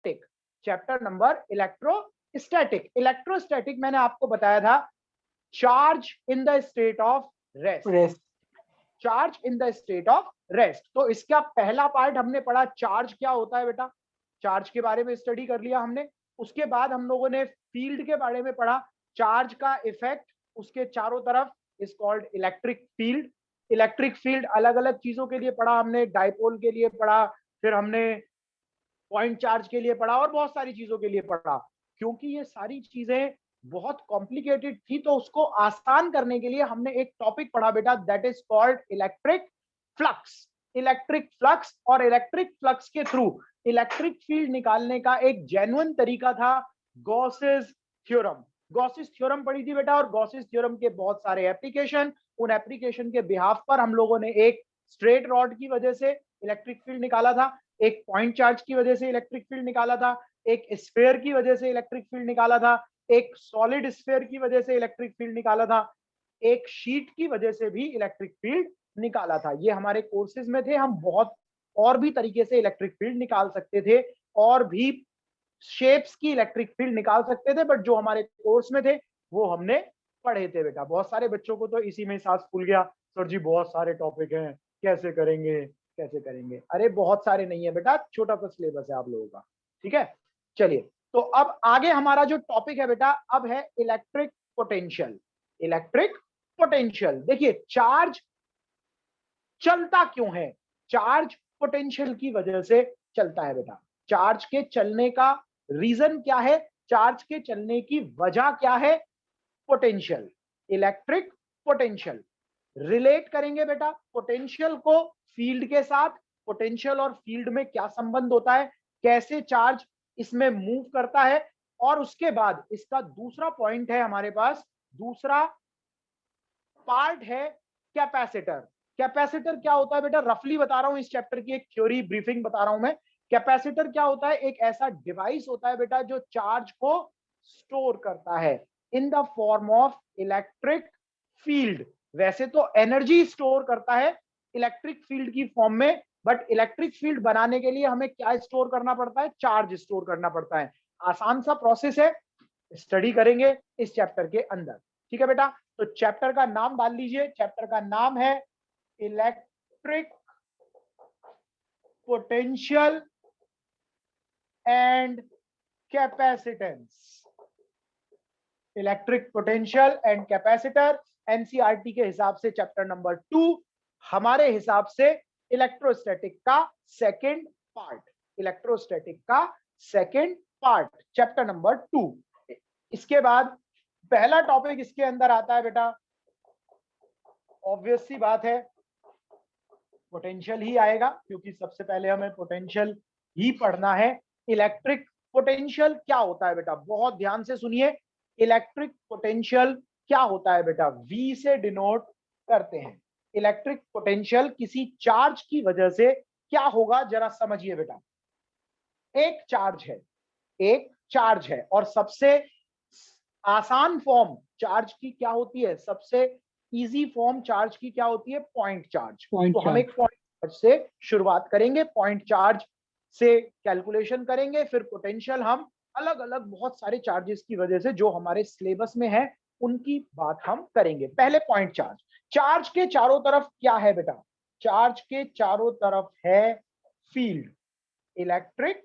Chapter number electrostatic. Electrostatic मैंने आपको बताया था charge in the state of rest, charge in the state of rest. तो इसका पहला पार्ट हमने पढ़ा चार्ज क्या होता है बेटा, चार्ज के बारे में स्टडी कर लिया हमने। उसके बाद हम लोगों ने फील्ड के बारे में पढ़ा, चार्ज का इफेक्ट उसके चारों तरफ is called electric field. Electric field अलग अलग चीजों के लिए पढ़ा हमने, डाइपोल के लिए पढ़ा, फिर हमने पॉइंट चार्ज के लिए पढ़ा और बहुत सारी चीजों के लिए पढ़ा। क्योंकि ये सारी चीजें बहुत कॉम्प्लिकेटेड थी तो उसको आसान करने के लिए हमने एक टॉपिक पढ़ा बेटा, that is called electric flux. Electric flux, और इलेक्ट्रिक फ्लक्स के थ्रू इलेक्ट्रिक फील्ड निकालने का एक जेन्युइन तरीका था गॉसेस थ्योरम। गॉसेस थ्योरम पढ़ी थी बेटा, और गॉसेस थ्योरम के बहुत सारे एप्लीकेशन, उन एप्लीकेशन के बिहाफ पर हम लोगों ने एक स्ट्रेट रॉड की वजह से इलेक्ट्रिक फील्ड निकाला था, एक पॉइंट चार्ज की वजह से इलेक्ट्रिक फील्ड निकाला था, एक स्फीयर की वजह से इलेक्ट्रिक फील्ड निकाला था, एक सॉलिड स्फीयर की वजह से इलेक्ट्रिक फील्ड निकाला था, एक शीट की वजह से भी इलेक्ट्रिक फील्ड निकाला था। ये हमारे कोर्सेज में थे, हम बहुत और भी तरीके से इलेक्ट्रिक फील्ड निकाल सकते थे और भी शेप्स की इलेक्ट्रिक फील्ड निकाल सकते थे, बट जो हमारे कोर्स में थे वो हमने पढ़े थे बेटा। बहुत सारे बच्चों को तो इसी में सांस फूल गया, सर जी बहुत सारे टॉपिक हैं, कैसे करेंगे कैसे करेंगे। अरे बहुत सारे नहीं है बेटा, छोटा सा सिलेबस है आप लोगों का, ठीक है। चलिए, तो अब आगे हमारा जो टॉपिक है बेटा अब है इलेक्ट्रिक पोटेंशियल। इलेक्ट्रिक पोटेंशियल, देखिए चार्ज चलता क्यों है, चार्ज पोटेंशियल की वजह से चलता है बेटा। चार्ज के चलने का रीजन क्या है, चार्ज के चलने की वजह क्या है, पोटेंशियल, इलेक्ट्रिक पोटेंशियल। रिलेट करेंगे बेटा पोटेंशियल को फील्ड के साथ, पोटेंशियल और फील्ड में क्या संबंध होता है, कैसे चार्ज इसमें मूव करता है, और उसके बाद इसका दूसरा पॉइंट है हमारे पास, दूसरा पार्ट है कैपेसिटर। कैपेसिटर क्या होता है बेटा, रफली बता रहा हूं, इस चैप्टर की एक थ्योरी ब्रीफिंग बता रहा हूं मैं। कैपेसिटर क्या होता है, एक ऐसा डिवाइस होता है बेटा जो चार्ज को स्टोर करता है in the form of electric field. वैसे तो एनर्जी स्टोर करता है इलेक्ट्रिक फील्ड की फॉर्म में, बट इलेक्ट्रिक फील्ड बनाने के लिए हमें क्या स्टोर करना पड़ता है, चार्ज स्टोर करना पड़ता है। आसान सा प्रोसेस है, स्टडी करेंगे इस चैप्टर के अंदर, ठीक है बेटा। तो चैप्टर का नाम डाल लीजिए, चैप्टर का नाम है electric potential and capacitance. Electric potential and capacitor, NCERT के हिसाब से चैप्टर नंबर 2, हमारे हिसाब से इलेक्ट्रोस्टैटिक का सेकंड पार्ट, इलेक्ट्रोस्टैटिक का सेकंड पार्ट, चैप्टर नंबर 2। इसके बाद पहला टॉपिक इसके अंदर आता है बेटा, ऑब्वियस सी बात है पोटेंशियल ही आएगा, क्योंकि सबसे पहले हमें पोटेंशियल ही पढ़ना है। इलेक्ट्रिक पोटेंशियल क्या होता है बेटा, बहुत ध्यान से सुनिए। इलेक्ट्रिक पोटेंशियल क्या होता है बेटा, V से डिनोट करते हैं। इलेक्ट्रिक पोटेंशियल किसी चार्ज की वजह से क्या होगा जरा समझिए बेटा। एक चार्ज है, एक चार्ज है, और सबसे आसान फॉर्म चार्ज की क्या होती है, सबसे इजी फॉर्म चार्ज की क्या होती है, पॉइंट चार्ज। तो हम एक पॉइंट चार्ज से शुरुआत करेंगे, पॉइंट चार्ज से कैलकुलेशन करेंगे, फिर पोटेंशियल हम अलग अलग बहुत सारे चार्जेस की वजह से जो हमारे सिलेबस में है उनकी बात हम करेंगे। पहले पॉइंट चार्ज। चार्ज के चारों तरफ क्या है बेटा, चार्ज के चारों तरफ है फील्ड, इलेक्ट्रिक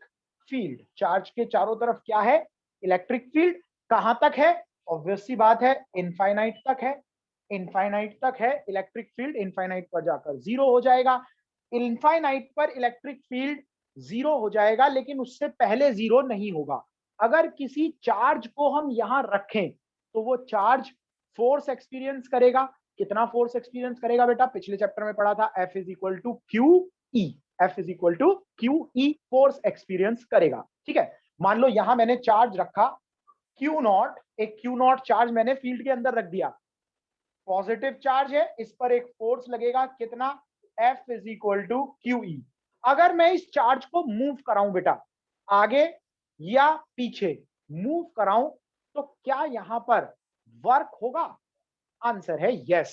फील्ड। चार्ज के चारों तरफ क्या है, इलेक्ट्रिक फील्ड। कहां तक है, ऑब्वियस सी बात है इनफाइनाइट तक है, इनफाइनाइट तक है इलेक्ट्रिक फील्ड, इनफाइनाइट पर जाकर जीरो हो जाएगा। इनफाइनाइट पर इलेक्ट्रिक फील्ड जीरो हो जाएगा, लेकिन उससे पहले जीरो नहीं होगा। अगर किसी चार्ज को हम यहां रखें तो वो चार्ज फोर्स एक्सपीरियंस करेगा। कितना फोर्स एक्सपीरियंस करेगा बेटा, पिछले चैप्टर में पढ़ा था, F is equal to q E, F is equal to q E, force experience करेगा, ठीक है। मान लो यहां मैंने चार्ज रखा क्यू नॉट, एक क्यू नॉट चार्ज मैंने फील्ड के अंदर रख दिया, पॉजिटिव चार्ज है, इस पर एक फोर्स लगेगा, कितना, F is equal to q E. अगर मैं इस चार्ज को मूव कराऊं बेटा, आगे या पीछे मूव कराऊं, तो क्या यहां पर वर्क होगा, आंसर है यस।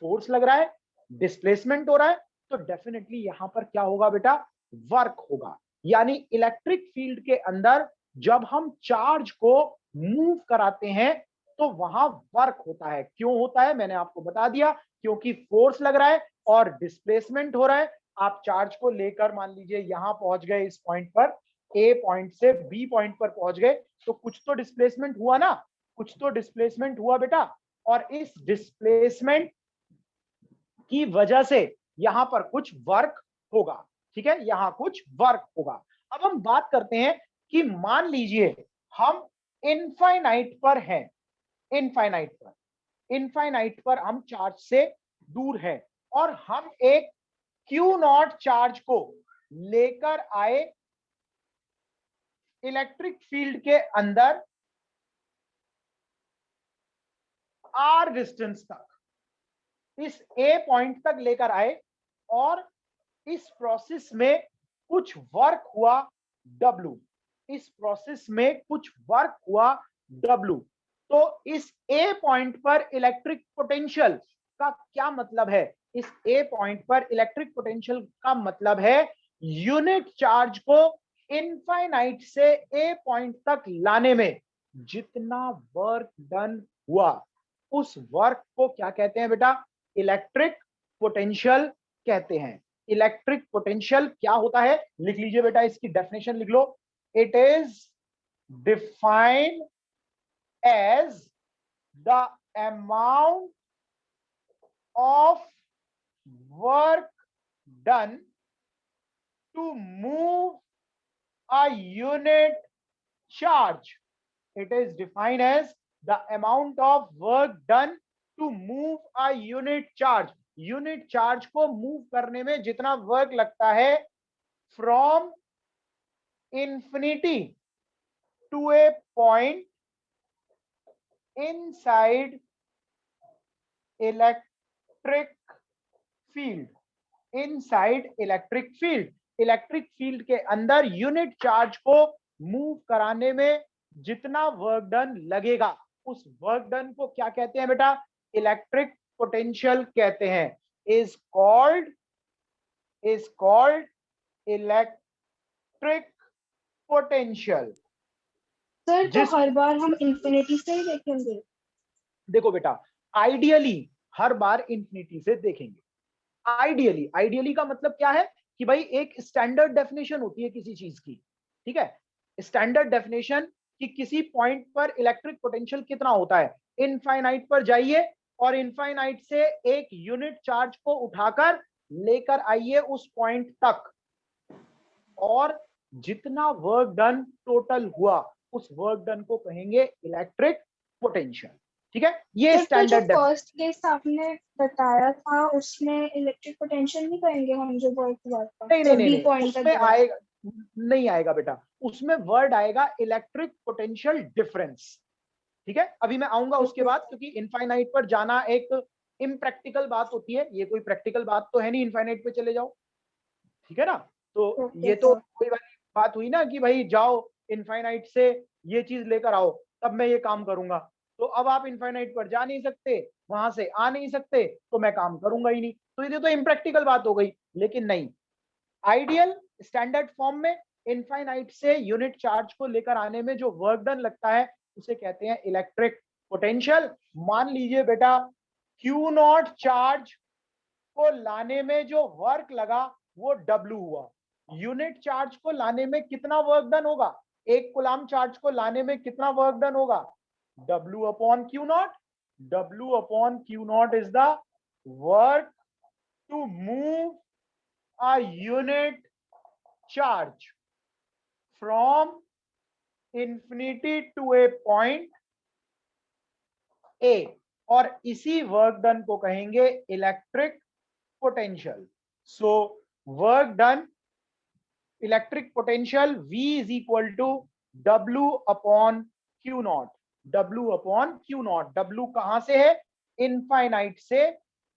फोर्स लग रहा है, डिस्प्लेसमेंट हो रहा है, तो डेफिनेटली यहां पर क्या होगा बेटा, वर्क होगा। यानी इलेक्ट्रिक फील्ड के अंदर जब हम चार्ज को मूव कराते हैं तो वहां वर्क होता है। क्यों होता है मैंने आपको बता दिया, क्योंकि फोर्स लग रहा है और डिस्प्लेसमेंट हो रहा है। आप चार्ज को लेकर मान लीजिए यहां पहुंच गए, इस पॉइंट पर, ए पॉइंट से बी पॉइंट पर पहुंच गए, तो कुछ तो डिस्प्लेसमेंट हुआ ना, कुछ तो डिस्प्लेसमेंट हुआ बेटा। और इस डिस्प्लेसमेंट की वजह से यहां पर कुछ वर्क होगा, ठीक है, यहां कुछ वर्क होगा। अब हम बात करते हैं कि मान लीजिए हम इनफाइनाइट पर हैं, इनफाइनाइट पर हम चार्ज से दूर हैं और हम एक क्यू नॉट चार्ज को लेकर आए इलेक्ट्रिक फील्ड के अंदर आर डिस्टेंस तक, इस ए पॉइंट तक लेकर आए और इस प्रोसेस में कुछ वर्क हुआ W, इस प्रोसेस में कुछ वर्क हुआ W। तो इस ए पॉइंट पर इलेक्ट्रिक पोटेंशियल का क्या मतलब है? इस ए पॉइंट पर इलेक्ट्रिक पोटेंशियल का मतलब है यूनिट चार्ज को इनफाइनाइट से ए पॉइंट तक लाने में जितना वर्क डन हुआ, उस वर्क को क्या कहते हैं बेटा? इलेक्ट्रिक पोटेंशियल कहते हैं। इलेक्ट्रिक पोटेंशियल क्या होता है? लिख लीजिए बेटा, इसकी डेफिनेशन लिख लो। It is defined as the amount of work done to move a unit charge. It is defined as the amount of work done to move a unit charge. Unit charge को move करने में जितना work लगता है from infinity to a point inside electric field, inside electric field. Electric field के अंदर unit charge को move कराने में जितना वर्क डन लगेगा, उस वर्क डन को क्या कहते हैं बेटा? इलेक्ट्रिक पोटेंशियल कहते हैं। Is called electric potential. Sir तो हर बार हम इंफिनिटी से ही देखेंगे? देखो बेटा, आइडियली हर बार इंफिनिटी से देखेंगे। आइडियली का मतलब क्या है कि भाई एक स्टैंडर्ड डेफिनेशन होती है किसी चीज की, ठीक है, स्टैंडर्ड डेफिनेशन कि किसी पॉइंट पर इलेक्ट्रिक पोटेंशियल कितना होता है। इनफाइनाइट पर जाइए और इनफाइनाइट से एक यूनिट चार्ज को उठाकर लेकर आइए उस पॉइंट तक, और जितना वर्क डन टोटल हुआ, उस वर्क डन को कहेंगे इलेक्ट्रिक पोटेंशियल, ठीक है। ये स्टैंडर्ड फर्स्ट केस आपने बताया था उसमें इलेक्ट्रिक पोटेंशियल नहीं कहेंगे हम, जो वर्क हुआ था? नहीं, उसमें आएगा, नहीं आएगा बेटा, उसमें वर्ड आएगा इलेक्ट्रिक पोटेंशियल डिफरेंस, ठीक है। अभी मैं आऊंगा उसके बाद, क्योंकि इनफाइनाइट पर जाना एक इम्प्रैक्टिकल बात होती है, ये कोई प्रैक्टिकल बात तो है नहीं इनफाइनाइट पे चले जाओ, ठीक है ना। तो ये तो कोई वाली बात हुई ना कि भाई जाओ इनफाइनाइट से ये चीज लेकर आओ तब मैं ये काम करूंगा। तो अब आप इनफाइनाइट पर जा नहीं सकते, वहां से आ नहीं सकते, तो मैं काम करूंगा ही नहीं, तो ये तो इम्प्रैक्टिकल बात हो गई। लेकिन नहीं, आइडियल स्टैंडर्ड फॉर्म में इनफाइनाइट से यूनिट चार्ज को लेकर आने में जो वर्क डन लगता है उसे कहते हैं इलेक्ट्रिक पोटेंशियल। मान लीजिए बेटा, क्यू नॉट चार्ज को लाने में जो वर्क लगा वो W हुआ। यूनिट चार्ज को लाने में कितना वर्क डन होगा? एक कूलाम चार्ज को लाने में कितना वर्क डन होगा? W upon q naught. W upon q naught is the work to move a unit charge from infinity to a point A, और इसी वर्क डन को कहेंगे electric potential. So work done electric potential V is equal to W upon q naught. W upon q naught. W कहां से है? Infinite से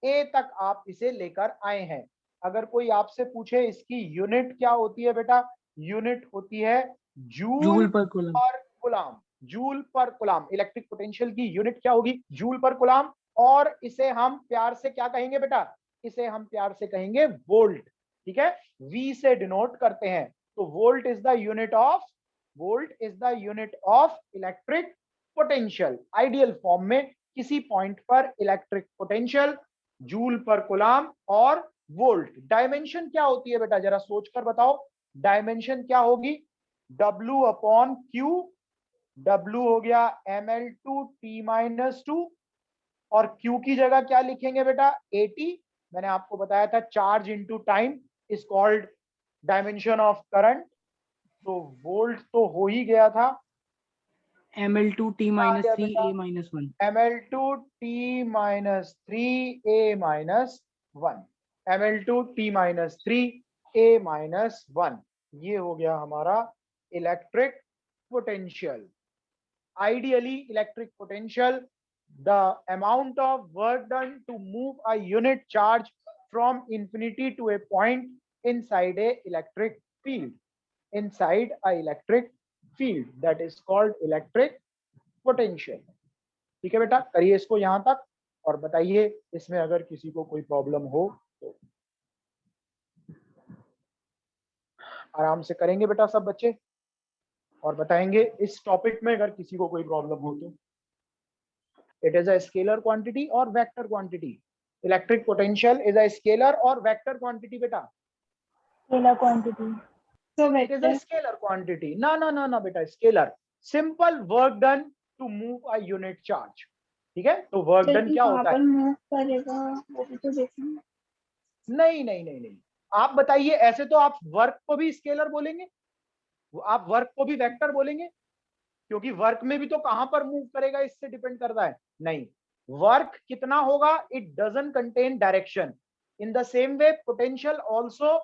A तक आप इसे लेकर आए हैं। अगर कोई आपसे पूछे इसकी यूनिट क्या होती है बेटा, यूनिट होती है जूल पर कूलाम। जूल पर कूलाम। इलेक्ट्रिक पोटेंशियल की यूनिट क्या होगी? जूल पर कूलाम। और इसे हम प्यार से क्या कहेंगे बेटा? इसे हम प्यार से कहेंगे वोल्ट, ठीक है। V से डिनोट करते हैं। तो volt is the unit of electric potential. Ideal form में किसी पॉइंट पर इलेक्ट्रिक पोटेंशियल, जूल पर कूलम्ब और वोल्ट। डायमेंशन क्या होती है बेटा, जरा सोचकर बताओ, डायमेंशन क्या होगी? W अपॉन Q, W हो गया ml2T-2 और Q की जगह क्या लिखेंगे बेटा? AT। मैंने आपको बताया था charge into time is called dimension of current. तो वोल्ट तो हो ही गया था, ml2T-3A-1 ml2T-3A-1 ml2T-3A-1 ये हो गया हमारा electric potential. Ideally, electric potential, the amount of work done to move a unit charge from infinity to a point inside a electric field. Inside a electric field, that is called electric potential. ठीक है बेटा, करिए इसको यहां तक और बताइए इसमें अगर किसी को कोई प्रॉब्लम हो तो आराम से करेंगे बेटा सब बच्चे और बताएंगे इस टॉपिक में अगर किसी को कोई प्रॉब्लम हो तो। It is a scalar quantity और vector quantity. Electric potential is a scalar और वेक्टर क्वांटिटी बेटा? Scalar quantity. तो it is a scalar quantity. ना बेटा, scalar. Simple work done to move a unit charge. ठीक है, तो वर्क डन क्या होता है? मूव करेगा वो भी तो देखेंगे। नहीं, आप बताइए, ऐसे तो आप वर्क को भी स्केलर बोलेंगे, आप वर्क को भी वेक्टर बोलेंगे, क्योंकि वर्क में भी तो कहां पर मूव करेगा इससे डिपेंड करता है। नहीं, वर्क कितना होगा, it doesn't contain direction. In the same way potential also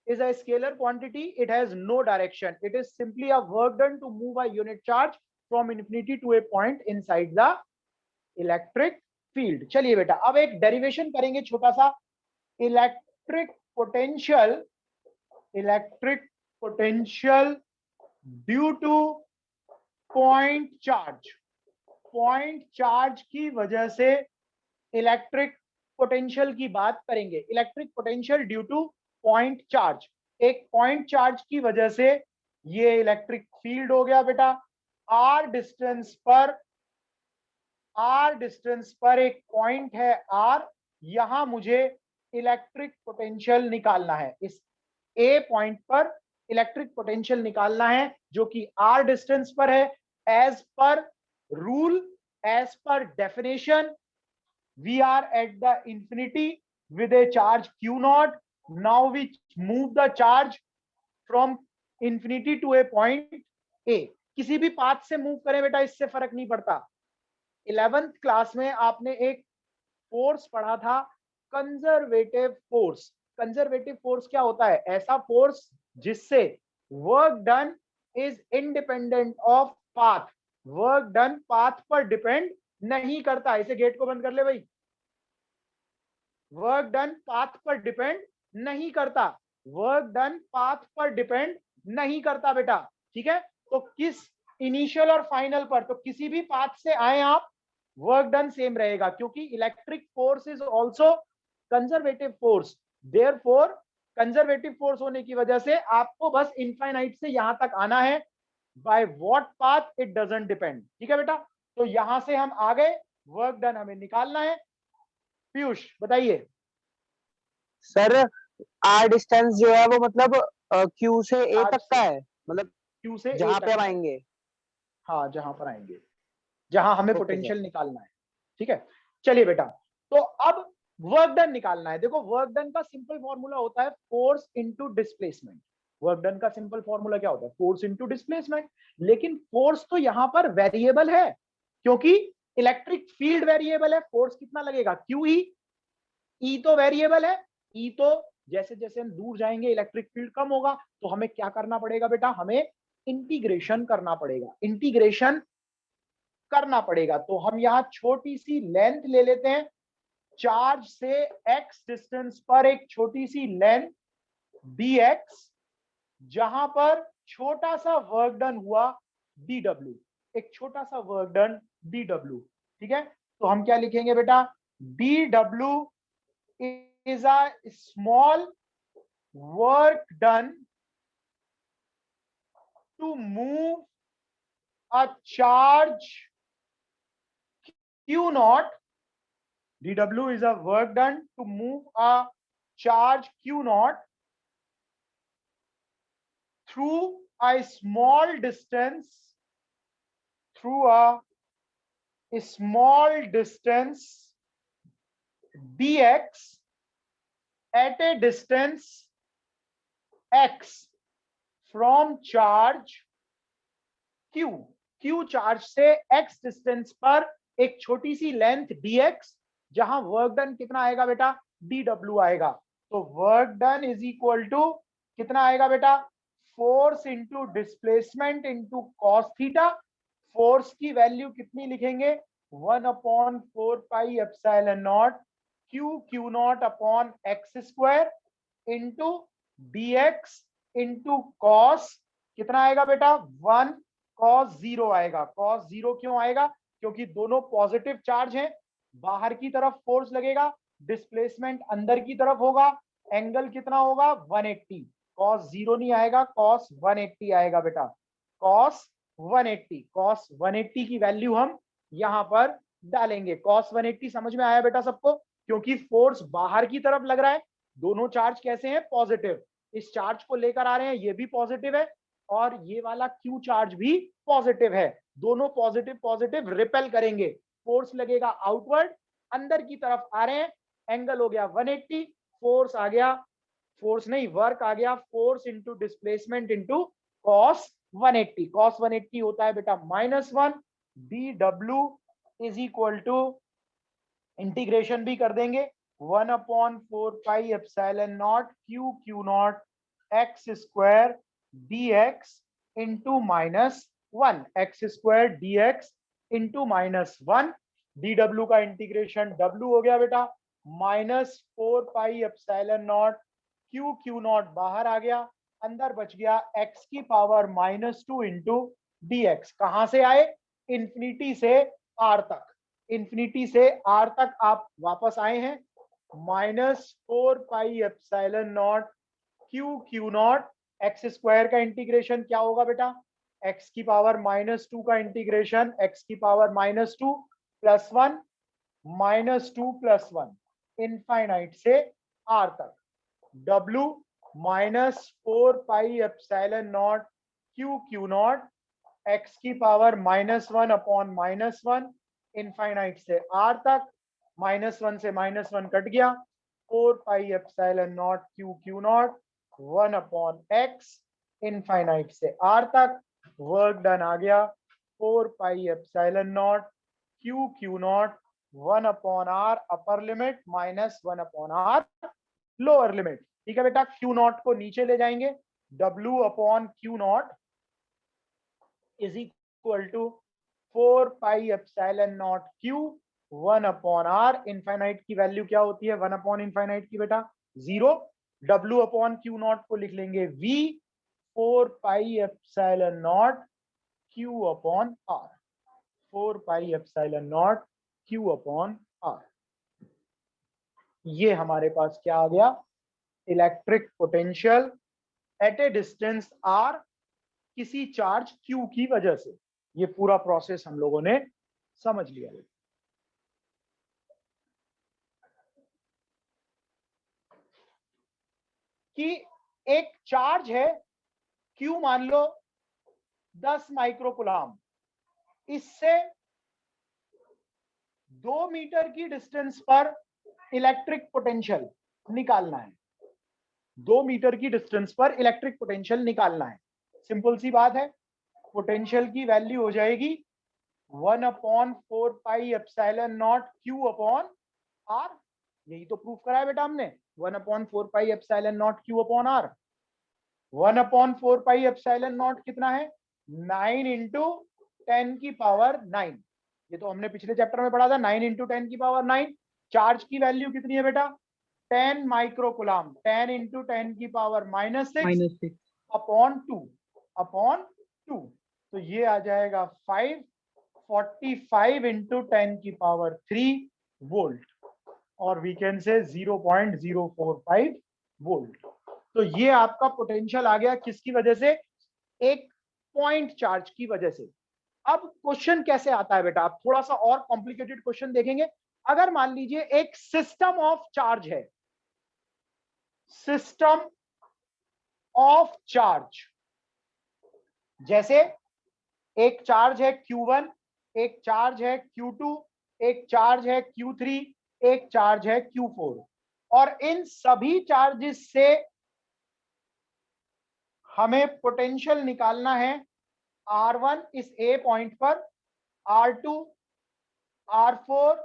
is a scalar quantity, it has no direction, it is simply a work done to move a unit charge from infinity to a point inside the electric field। चलिए बेटा, अब एक derivation करेंगे छोटा सा। Electric potential due two point charge की वजह से इलेक्ट्रिक पोटेंशियल की बात करेंगे। Electric potential due two point charge, एक पॉइंट चार्ज की वजह से ये इलेक्ट्रिक फील्ड हो गया बेटा। आर डिस्टेंस पर एक पॉइंट है आर, यहां मुझे इलेक्ट्रिक पोटेंशियल निकालना है। इस ए पॉइंट पर इलेक्ट्रिक पोटेंशियल निकालना है जो कि आर डिस्टेंस पर है। As per rule, as per definition, we are at the infinity with a charge q naught. Now we move the charge from infinity to a point a। किसी भी path से move करें बेटा, इससे फर्क नहीं पड़ता। 11th क्लास में आपने एक फोर्स पढ़ा था, कंजर्वेटिव फोर्स। कंजर्वेटिव फोर्स क्या होता है? ऐसा फोर्स जिससे work done is independent of path. Work done path पर डिपेंड नहीं करता। इसे गेट को बंद कर ले भाई। वर्क डन पाथ पर डिपेंड नहीं करता, वर्क डन पाथ पर डिपेंड नहीं करता बेटा। ठीक है, तो किस इनिशियल और फाइनल पर, तो किसी भी पाथ से आए आप, वर्क डन सेम रहेगा, क्योंकि electric force is also conservative force. Therefore conservative force होने की वजह से आपको बस इनफाइनाइट से यहां तक आना है। By what path it doesn't depend. ठीक है बेटा, तो यहां से हम आ गए, वर्क डन हमें निकालना है। पीयूष बताइए सर। आर डिस्टेंस जो है वो मतलब क्यू से ए तक का है, मतलब क्यू से जहां पे हम है। आएंगे। हाँ, जहां पर आएंगे, जहां हमें पोटेंशियल निकालना है। ठीक है, चलिए बेटा, तो अब वर्क डन निकालना है। देखो, वर्क डन का सिंपल फॉर्मूला होता है force into displacement. Work done का सिंपल फॉर्मूला क्या होता है? Force into displacement. लेकिन फोर्स तो यहां पर वेरिएबल है, क्योंकि इलेक्ट्रिक फील्ड वेरिएबल है। फोर्स कितना लगेगा? Q E. ई तो वेरिएबल है, ई तो जैसे जैसे हम दूर जाएंगे इलेक्ट्रिक फील्ड कम होगा। तो हमें क्या करना पड़ेगा बेटा? हमें इंटीग्रेशन करना पड़ेगा। इंटीग्रेशन करना पड़ेगा, तो हम यहां छोटी सी लेंथ ले लेते हैं। चार्ज से x डिस्टेंस पर एक छोटी सी लेंथ dx, जहां पर छोटा सा वर्क डन हुआ dw, एक छोटा सा वर्क डन dw। ठीक है, तो हम क्या लिखेंगे बेटा? dw is a small work done to move a charge Q naught. dW is a work done to move a charge Q naught through a small distance, dx at a distance x from charge q. q charge से x distance पर एक छोटी सी length dx, जहां work done कितना आएगा बेटा, dw आएगा। तो work done is equal to कितना आएगा बेटा, force into displacement into cos theta. Force की वैल्यू कितनी लिखेंगे, 1/4 pi epsilon not q naught upon x square into dx into cos कितना आएगा बेटा, 1 cos 0 आएगा। cos 0 क्यों आएगा, क्योंकि दोनों पॉजिटिव चार्ज हैं, बाहर की तरफ फोर्स लगेगा, डिस्प्लेसमेंट अंदर की तरफ होगा, एंगल कितना होगा 180। cos 0 नहीं आएगा, cos 180 आएगा बेटा, cos 180। cos 180 की वैल्यू हम यहां पर डालेंगे। cos 180 समझ में आया बेटा सबको, क्योंकि फोर्स बाहर की तरफ लग रहा है, दोनों चार्ज कैसे हैं, पॉजिटिव। इस चार्ज को लेकर आ रहे हैं, ये भी पॉजिटिव है और ये वाला क्यू चार्ज भी पॉजिटिव है, दोनों पॉजिटिव पॉजिटिव रिपेल करेंगे, फोर्स लगेगा आउटवर्ड, अंदर की तरफ आ रहे हैं, एंगल हो गया 180, फोर्स आ गया, फोर्स नहीं वर्क आ गया, force into displacement into cos 180। Cos 180 होता है बेटा -1। dw is equal to, integration भी कर देंगे, 1/4 pi epsilon not q naught x square dx into -1, x square dx into -1। dw का इंटीग्रेशन w हो गया बेटा, -4 pi epsilon not q naught बाहर आ गया, अंदर बच गया x की पावर -2 इंटू dx। कहां से आए, इंफिनिटी से r तक, इंफिनिटी से r तक आप वापस आए हैं, -4 pi epsilon not q naught x square का इंटीग्रेशन क्या होगा बेटा, x की पावर -2 का इंटीग्रेशन x की पावर -2 प्लस 1 -2 प्लस 1 इनफाइनाइट से r तक। w -4 pi epsilon not q not x की पावर -1 अपॉन -1 इनफाइनाइट से r तक, -1 से -1 कट गया, 4 pi epsilon not q not 1/x infinite से r तक। वर्क डन आ गया 4 pi epsilon not q not 1/r upper limit -1/r lower limit. ठीक है बेटा, क्यू नॉट को नीचे ले जाएंगे, w/क्यू not is equal to 4 pi epsilon not q 1/r। Infinite की वैल्यू क्या होती है, 1/इनफाइनाइट की बेटा 0। w/क्यू नॉट को लिख लेंगे v 4 pi epsilon not q/r, 4 pi epsilon not q/r। ये हमारे पास क्या आ गया, electric potential at A distance r किसी चार्ज q की वजह से। ये पूरा प्रोसेस हम लोगों ने समझ लिया। कि एक चार्ज है Q मान लो 10 माइक्रोकुलाम, इससे 2 मीटर की डिस्टेंस पर इलेक्ट्रिक पोटेंशियल निकालना है, 2 मीटर की डिस्टेंस पर इलेक्ट्रिक पोटेंशियल निकालना है। सिंपल सी बात है, पोटेंशियल की वैल्यू हो जाएगी 1/4 पाई एप्सिलॉन नॉट q/r। यही तो प्रूफ करा है बेटा हमने, 1/4 pi epsilon not q/r। 1/4 pi epsilon not कितना है, 9 इंटू 10 की पावर 9। ये तो हमने पिछले चैप्टर में पढ़ा था, 9 इंटू 10 की पावर 9। चार्ज की वैल्यू कितनी है बेटा, 10 माइक्रोकुलाम, 10 इंटू 10 की पावर -6 अपॉन 2 तो ये आ जाएगा 545 इंटू 10 की पावर 3 वोल्ट, और वी कैन से 0.045 वोल्ट। तो ये आपका पोटेंशियल आ गया, किसकी वजह से, एक पॉइंट चार्ज की वजह से। अब क्वेश्चन कैसे आता है बेटा, आप थोड़ा सा और कॉम्प्लिकेटेड क्वेश्चन देखेंगे। अगर मान लीजिए एक सिस्टम ऑफ चार्ज है, सिस्टम ऑफ चार्ज, जैसे एक चार्ज है Q1, एक चार्ज है Q2, एक चार्ज है Q3, एक चार्ज है Q4, और इन सभी चार्जेस से हमें पोटेंशियल निकालना है R1 इस A पॉइंट पर, R2, R4,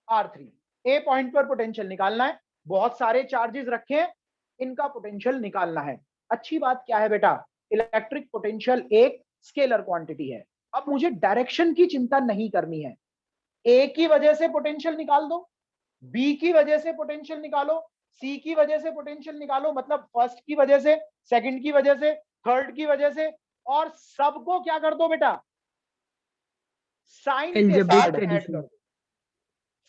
R3, A point पर पोटेंशियल निकालना है। बहुत सारे चार्जेस रखे हैं, इनका पोटेंशियल निकालना है। अच्छी बात क्या है बेटा, इलेक्ट्रिक पोटेंशियल एक स्केलर क्वांटिटी है। अब मुझे डायरेक्शन की चिंता नहीं करनी है। ए की वजह से पोटेंशियल निकाल दो, बी की वजह से पोटेंशियल निकालो, सी की वजह से पोटेंशियल निकालो, मतलब फर्स्ट की वजह से, सेकंड की वजह से, थर्ड की वजह से, और सबको क्या कर दो बेटा, साइन के साथ ऐड कर दो,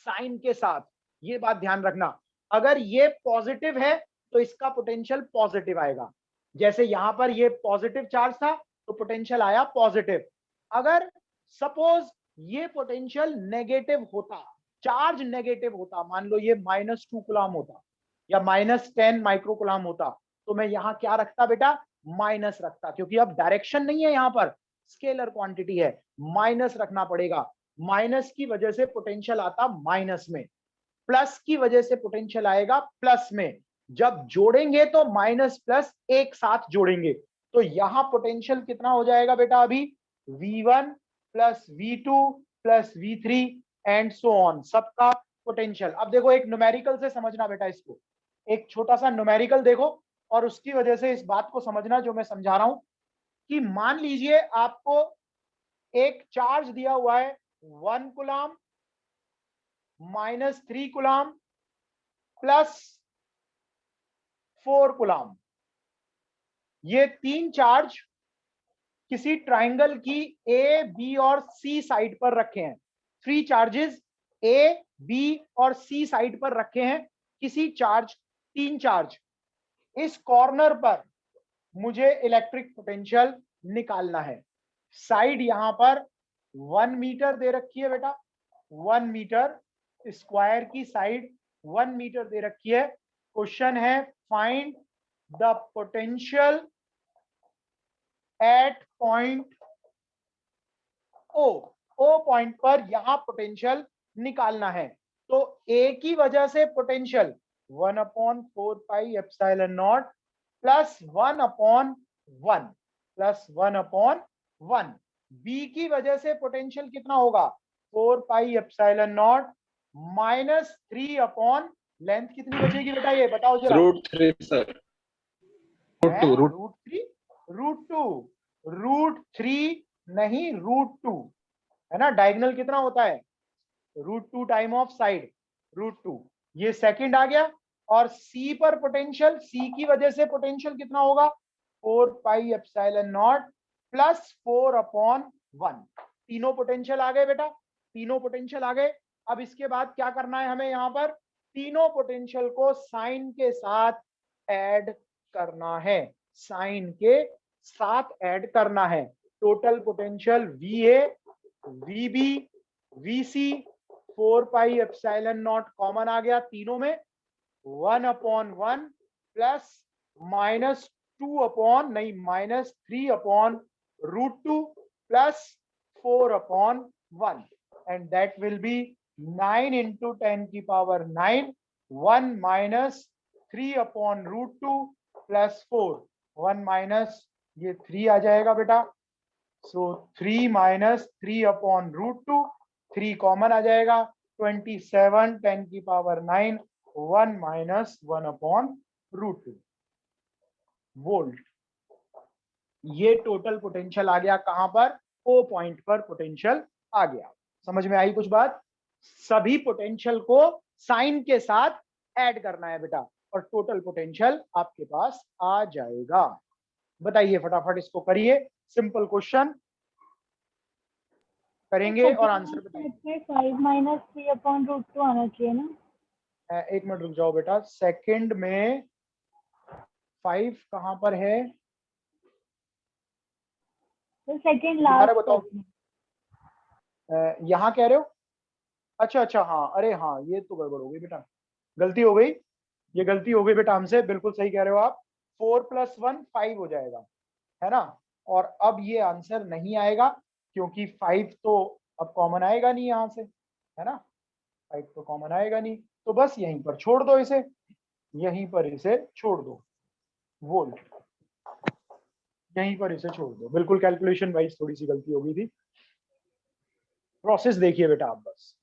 साइन के साथ। ये बात ध्यान रखना, अगर ये पॉजिटिव है तो इसका पोटेंशियल पॉजिटिव आएगा। जैसे यहां पर ये पॉजिटिव चार्ज था तो पोटेंशियल आया पॉजिटिव। अगर सपोज ये पोटेंशियल नेगेटिव होता, चार्ज नेगेटिव होता, मान लो ये -2 कूलम होता या -10 माइक्रोकूलम होता, तो मैं यहां क्या रखता बेटा, माइनस रखता, क्योंकि अब डायरेक्शन नहीं है, यहां पर स्केलर क्वांटिटी है, माइनस रखना पड़ेगा। माइनस की वजह से पोटेंशियल आता माइनस में, प्लस की वजह से पोटेंशियल आएगा प्लस में। जब जोड़ेंगे तो माइनस प्लस एक साथ जोड़ेंगे, तो यहां पोटेंशियल कितना हो जाएगा बेटा, अभी V1 plus V2 plus V3 and so on, सबका पोटेंशियल। अब देखो एक न्यूमेरिकल से समझना बेटा, इसको एक छोटा सा न्यूमेरिकल देखो और उसकी वजह से इस बात को समझना जो मैं समझा रहा हूं, कि मान लीजिए आपको एक चार्ज दिया हुआ है 1 कूलम, -3 कूलम, प्लस 4 कूलम। ये तीन चार्ज किसी ट्राइंगल की ए, बी और सी साइड पर रखे हैं। 3 चार्जेस ए, बी और सी साइड पर रखे हैं, किसी चार्ज, 3 चार्ज। इस कॉर्नर पर मुझे इलेक्ट्रिक पोटेंशियल निकालना है। साइड यहां पर 1 मीटर दे रखी है बेटा, 1 मीटर स्क्वायर की साइड 1 मीटर दे रखी है। क्वेश्चन है find the potential at point O point पर यहां पोटेंशियल निकालना है। तो ए की वजह से potential 1/4 pi epsilon naught plus 1/1 plus 1/1। B की वजह से पोटेंशियल कितना होगा, 4 pi epsilon naught minus 3 upon, length कितनी बचेगी बेटा, ये बताओ जरा। √3 सर, √3 नहीं, √2 है ना। डायगोनल कितना होता है, √2 टाइम ऑफ साइड, √2। ये सेकंड आ गया। और सी पर पोटेंशियल, सी की वजह से पोटेंशियल कितना होगा, 4 पाई एप्सिलॉन नॉट प्लस 4/1। तीनों पोटेंशियल आ गए बेटा, तीनों पोटेंशियल आ गए। अब इसके बाद क्या करना है हमें, यहां पर तीनों पोटेंशियल को साइन के साथ ऐड करना है, साइन के साथ ऐड करना है। Total potential VA, VB, VC, 4 pi epsilon not common आ गया तीनों में, 1/1 प्लस -2 नहीं -3/√2 plus 4/1, and that will be 9 × 10⁹, 1 minus 3/√2 plus 4, 1 minus ये 3 आ जाएगा बेटा, सो 3 माइनस 3/√2, 3 कॉमन आ जाएगा, 27 10⁹, 1 माइनस 1/√2 वोल्ट। ये टोटल पोटेंशियल आ गया कहां पर, ओ पॉइंट पर पोटेंशियल आ गया। समझ में आई कुछ बात। सभी पोटेंशियल को साइन के साथ ऐड करना है बेटा, और टोटल पोटेंशियल आपके पास आ जाएगा। बताइए फटाफट इसको करिए, सिंपल क्वेश्चन करेंगे और आंसर बताएंगे। 5 - 3/√2 आना चाहिए ना। एक मिनट रुक जाओ बेटा, सेकंड में 5 कहां पर है, तो सेकंड तुम्हारा लास्ट बताओ। यहाँ कह रहे हो? अच्छा अच्छा, हाँ, अरे हाँ, ये तो गड़बड़ हो गई बेटा, गलती हो गई, ये गलती हो गई बेटा हमसे, बिल्कुल सही कह रहे हो आप। 4+1 5 हो जाएगा, है ना। और अब ये आंसर नहीं आएगा क्योंकि 5 तो अब कॉमन आएगा नहीं यहाँ से, है ना, 5 तो कॉमन आएगा नहीं, तो बस यहीं पर छोड़ दो इसे, यहीं पर इसे छोड़ दो, वो लो, यहीं पर इसे छोड़ दो। बिल्कुल कैलकुलेशन वाइज थोड़ी सी गलती हो गई थी। प्रोसेस देखिए बेटा आप बस।